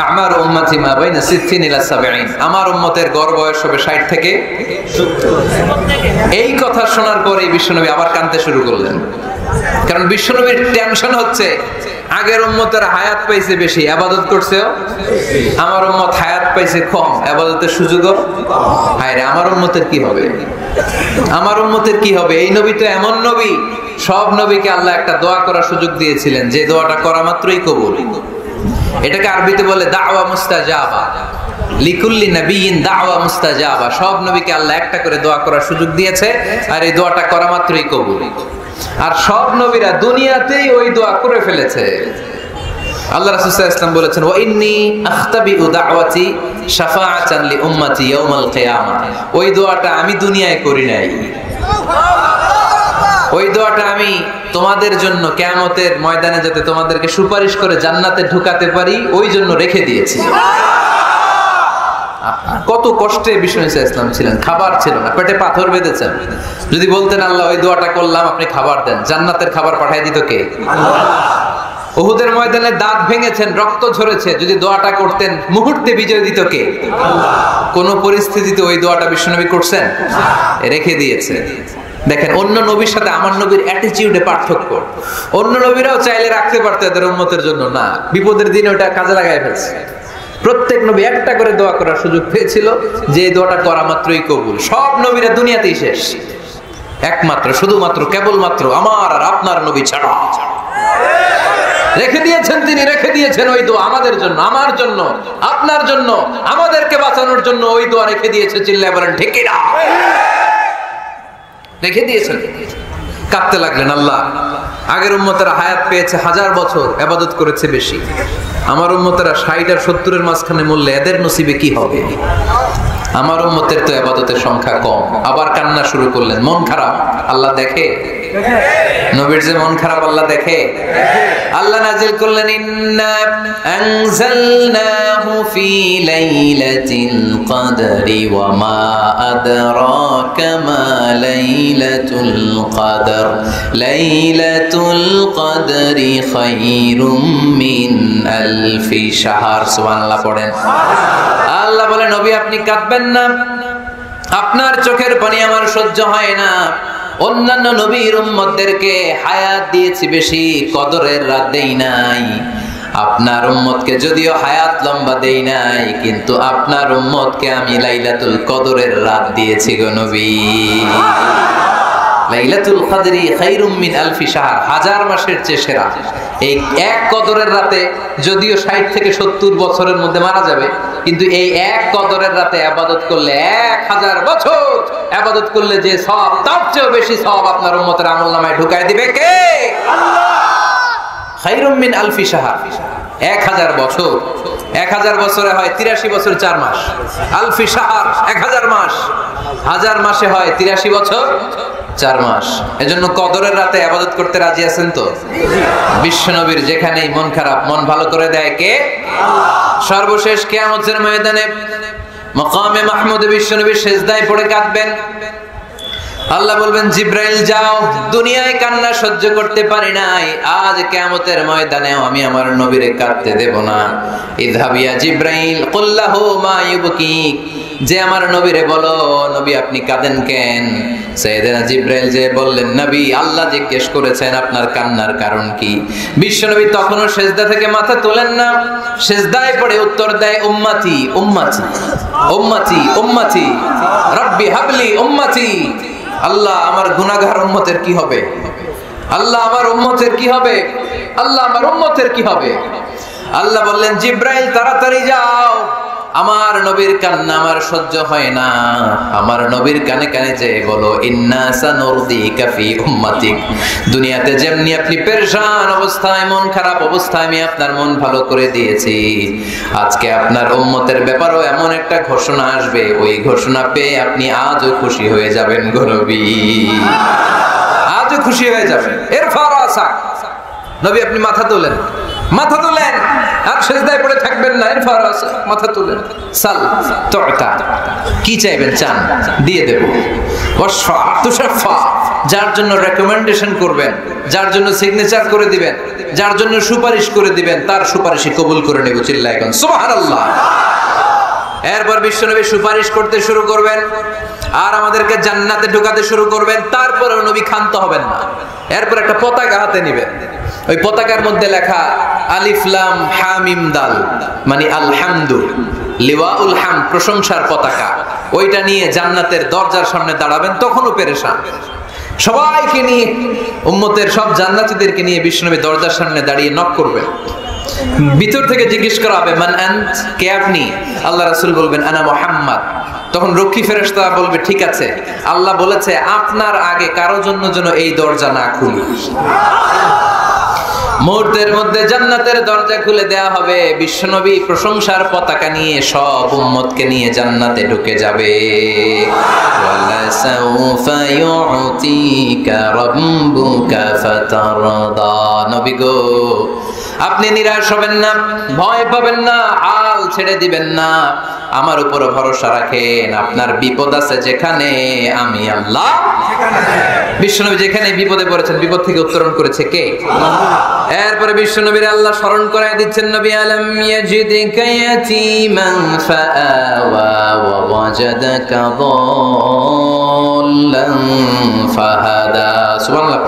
আমার উম্মতি মা বাইনা 60 ইলা 70, আমার উম্মতের গড় বয়স হবে 60 থেকে 70। এই কথা শোনার পরে বিশ্বনবী আবার কাঁদতে শুরু করলেন, কারণ বিশ্বনবীর টেনশন হচ্ছে আগের উম্মতের হায়াত পাইছে বেশি, ইবাদত করছেও, আমার উম্মত হায়াত পাইছে কম, ইবাদতের সুযোগও। হায় রে, আমার উম্মতের কি হবে, আমার উম্মতের কি হবে? এই নবী তো এমন নবী, সব নবীকে আল্লাহ একটা দোয়া করার সুযোগ দিয়েছিলেন, যে দোয়াটা করা মাত্রই কবুল। এটাকে আরবিতে বলে দাওয়া মুস্তাজাবা, লিকুল্লি নবিয়িন দাওয়া মুস্তাজাবা। সব নবীকে আল্লাহ একটা করে দোয়া করার সুযোগ দিয়েছে, আর এই দোয়াটা করা মাত্রই কবুল। আর সব নবীরা দুনিয়াতেই ওই দোয়া করে ফেলেছে। আল্লাহ রাসূল সাল্লাল্লাহু আলাইহি ওয়াসাল্লাম বলেছেন, ওয়া ইন্নী আখতাবিউ দাওয়াতি শাফাআতান লি উম্মতি ইয়াউমাল কিয়ামাহ। ওই দোয়াটা আমি দুনিয়ায় করি নাই, ওই দোয়াটা আমি তোমাদের জন্য কিয়ামতের ময়দানে যাতে তোমাদেরকে সুপারিশ করে জান্নাতে ঢুকাতে পারি, ওই জন্য রেখে দিয়েছি। কত কষ্টে বিষ্ণু ইসলাম ছিলেন, খাবার ছিল না, পেটে পাথর বেঁধেছেন। যদি বলতেন আল্লাহ ওই দোয়াটা করলাম, আপনি খাবার দেন, জান্নাতের খাবার পাঠিয়ে দিত কে? আল্লাহ। উহুদের ময়দানে দাঁত ভেঙেছেন, রক্ত ঝরেছে, যদি দোয়াটা করতেন মুহূর্তে বিজয় দিত কে? আল্লাহ। কোন পরিস্থিতিতে ওই দোয়াটা বিশ্বনবী করছেন? রেখে দিয়েছে। দেখেন, অন্য নবীর সাথে আমার নবীর অ্যাটিটিউডে পার্থক্য। অন্য নবীরাও চাইলে রাখতে পারতো এদের উম্মতের জন্য, না, বিপদের দিনে ওটা কাজে লাগায় ফেলছে। প্রত্যেক নবী একটা করে দোয়া করার সুযোগ পেয়েছিল, যে দোয়াটা করা মাত্রই কবুল। সব নবীরা দুনিয়াতেই শেষ, একমাত্র শুধুমাত্র কেবলমাত্র আমার আর আপনার নবী ছাড়া রেখে দিয়েছেন, তিনি রেখে দিয়েছেন ওই দোয়া আমাদের জন্য, আমার জন্য, আপনার জন্য, আমাদেরকে বাঁচানোর জন্য ওই দোয়া রেখে দিয়েছে। চিল্লায় বলেন ঠিক কিনা? রেখে দিয়েছেন। কাঁদতে লাগলেন, আল্লাহ আগের উম্মতেরা হায়াত পেয়েছে 1000 বছর, ইবাদত করেছে বেশি, আমার উম্মতেরা 60 আর 70-এর মাঝখানে মরলে এদের নসিবে কি হবে? আমার উম্মতের তো ইবাদতের সংখ্যা কম। আবার কান্না শুরু করলেন। মন খারাপ আল্লাহ দেখে, নবীর যে মন খারাপ আল্লাহ দেখে। আল্লাহ নাজিল করলেন, ইন্না আনজালনাহু ফি লাইলাতিল কদরি ওয়া মা আদরাকা মা লাইলাতুল কদর লাইলাতুল কদরি খায়রুম মিন আলফি শাহর। সুবহানাল্লাহ পড়েন। আল্লাহ বলে, নবী আপনি কাঁদবেন না, আপনার চোখের পানি আমার সহ্য হয় না। অন্যান্য নবীর উম্মতদেরকে হায়াত দিয়েছি বেশি, কদরের রাত দেই নাই। আপনার উম্মতকে যদিও হায়াত লম্বা দেই নাই, কিন্তু আপনার উম্মতকে আমি লাইলাতুল কদরের রাত দিয়েছি গো নবী। লাইলাতুল কদরি খায়রুম মিন আলফি শাহর, 1000 মাসের চেয়ে সেরা। এই এক কদরের রাতে যদিও 60 থেকে 70 বছরের মধ্যে মারা যাবে, কিন্তু এই এক কদরের রাতে ইবাদত করলে 1000 বছর ইবাদত করলে যে সওয়াব, তার চেয়ে বেশি সওয়াব আপনার উম্মতের আমলনামায় ঢুকায় দিবে কে? আল্লাহ। খায়রুম মিন আলফি শাহর, 1000 বছর। 1000 বছরে হয় 83 বছর 4 মাস। আলফি শাহর 1000 মাস, 1000 মাসে হয় 83 বছর 4 মাস। এজন্য কদরের রাতে ইবাদত করতে রাজি আছেন তো? বিশ্বনবীর যেখানেই মন খারাপ, মন ভালো করে দেয় কে? আল্লাহ। সর্বশেষ কিয়ামতের ময়দানে মাকামে মাহমুদে বিশ্বনবী সিজদায় পড়ে কাঁদবেন। আল্লাহ বলবেন, জিব্রাইল যাও, দুনিয়ায় কান্না সহ্য করতে পারি নাই, আজ কিয়ামতের ময়দানেও আমি আমার নবীরে কাঁদতে দেব না। ইযহাবিয়া জিব্রাইল কুল্লাহু মা ইউবকিক, যে আমার নবীরে বলো, নবী আপনি কাঁদেন কেন? সাইয়েদনা জিব্রাইল যে বললেন, নবী আল্লাহ জিজ্ঞেস করেছেন আপনার কান্নার কারণ কি। বিশ্বনবী তখনও সিজদা থেকে মাথা তোলেন না, সিজদায় পড়ে উত্তর দেয়, উম্মতি উম্মতি উম্মতি উম্মতি রব্বি হাবলি উম্মতি। আল্লাহ আমার গুনাহগার উম্মতের কি হবে? আল্লাহ আমার উম্মতের কি হবে? আল্লাহ আমার উম্মতের কি হবে? আল্লাহ বললেন, জিব্রাইল তাড়াতাড়ি যাও, আমার নবীর কান্না আমার সহ্য হয় না, আমার নবীর কানে কানে যে বলো, ইন্না সানুরদিকা ফি উম্মাতিক, দুনিয়াতে যেমনি আপনি পেরেশান অবস্থায়, মন খারাপ অবস্থায় আমি আপনার মন ভালো করে দিয়েছি, আজকে আপনার উম্মতের ব্যাপারেও এমন একটা ঘোষণা আসবে, ওই ঘোষণা পেয়ে আপনি আজও খুশি হয়ে যাবেন গো নবী, আজও খুশি হয়ে যাবেন। ইরফা রাসাক, নবী আপনি মাথা তোলেন, মাথা তোলেন, আর সিজদায় পড়ে থাকবেন না। ইরফা রাসাক, মাথা তোলেন। সাল তুতা, কি চাইবেন চান দিয়ে দেব। ওয়াশফা তুশাফা, যার জন্য রেকমেন্ডেশন করবেন, যার জন্য সিগনেচার করে দিবেন, যার জন্য সুপারিশ করে দিবেন, তার সুপারিশই কবুল করে নেব। চিল্লায় এখন সুবহানাল্লাহ। এরপর বিশ্বনবী সুপারিশ করতে শুরু করবেন আর আমাদেরকে জান্নাতে ঢোকাতে শুরু করবেন। তারপরেও নবী ক্ষান্ত হবেন না। এরপর একটা পতাকা হাতে নেবেন, ওই পতাকার মধ্যে লেখা আলিফ লাম হা মিম দাল, মানে আলহামদু, লিওয়াউল হামদ, প্রশংসার পতাকা। ওইটা নিয়ে জান্নাতের দরজার সামনে দাঁড়াবেন। তখনও পেরেশান, সবাইকে নিয়ে, উম্মতের সব জান্নাতীদেরকে নিয়ে বিশ্বনবী দরজার সামনে দাঁড়িয়ে নক করবেন। ভিতর থেকে জিজ্ঞেস করা হবে, মান আনত, কে আপনি? আল্লাহ রাসূল বলবেন, আনা মুহাম্মদ। তখন রক্ষী ফেরেশতা বলবে, ঠিক আছে, আল্লাহ বলেছে আপনার আগে কারো জন্য যেন এই দরজা না খুলি। মুহূর্তের মধ্যে জান্নাতের দরজা খুলে দেয়া হবে। বিশ্বনবী প্রশংসার পতাকা নিয়ে সব উম্মতকে নিয়ে জান্নাতে ঢুকে যাবে। ওয়ালা সাউফা ইউতিকা রাব্বুকা ফাতারদা। নবী গো, আপনি নিরাশ হবেন না, ভয় পাবেন না, হাল ছেড়ে দিবেন না, আমার উপর ভরসা রাখেন। আপনার বিপদ আছে যেখানে, আমি আল্লাহ বিশ্বনবী যেখানে বিপদে পড়েছেন, বিপদ থেকে উত্তরণ করেছে কে? এরপরে বিশ্বনবীর আল্লাহ স্মরণ করায় দিচ্ছেন, নবী আলম ইয়াজিদিকা ইয়াতীমান ফাআওয়া ওয়া ওয়াজাদাকা দাল্লান ফাহাদা। সুবহানাল্লাহ।